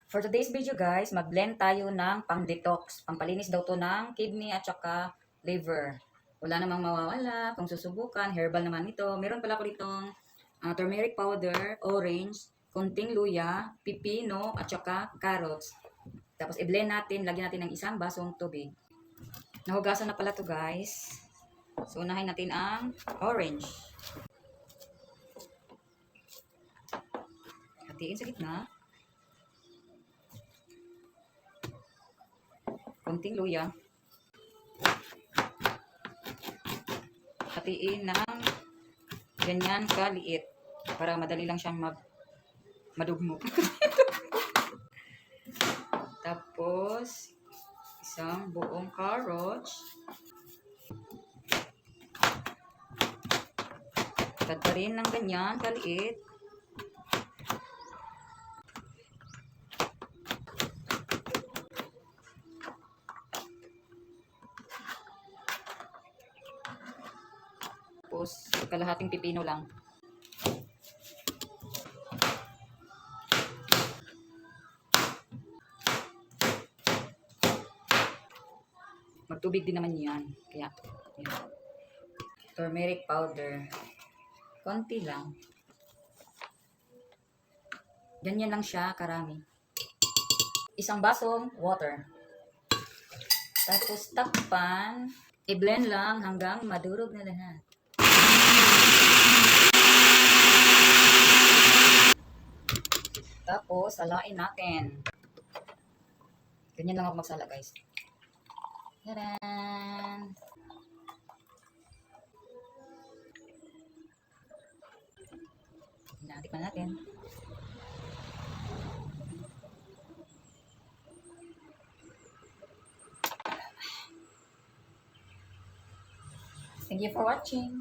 For today's video guys, mag-blend tayo ng pang-detox. Pampalinis daw to ng kidney at saka liver. Wala namang mawawala kung susubukan. Herbal naman ito. Meron pala ko ditong turmeric powder, orange, konting luya, pipino at saka carrots. Tapos i-blend natin, lagyan natin ng isang basong tubig. Nahugasan na pala to guys. So unahin natin ang orange. Hatiin sa gitna. Konting luya. Hatiin ng ganyan kaliit para madali lang siyang madugmo. Tapos isang buong carrots. Tad pa rin ng ganyan kaliit. Tapos kalahating pipino lang. Magtubig din naman yan. Kaya, yan. Turmeric powder. Konti lang. Ganyan lang siya, karami. Isang basong water. Tapos takpan. I-blend lang hanggang madurog na lahat. Tapos, salain natin. Ganyan lang ako magsala, guys. Taran! Natikman natin. Thank you for watching.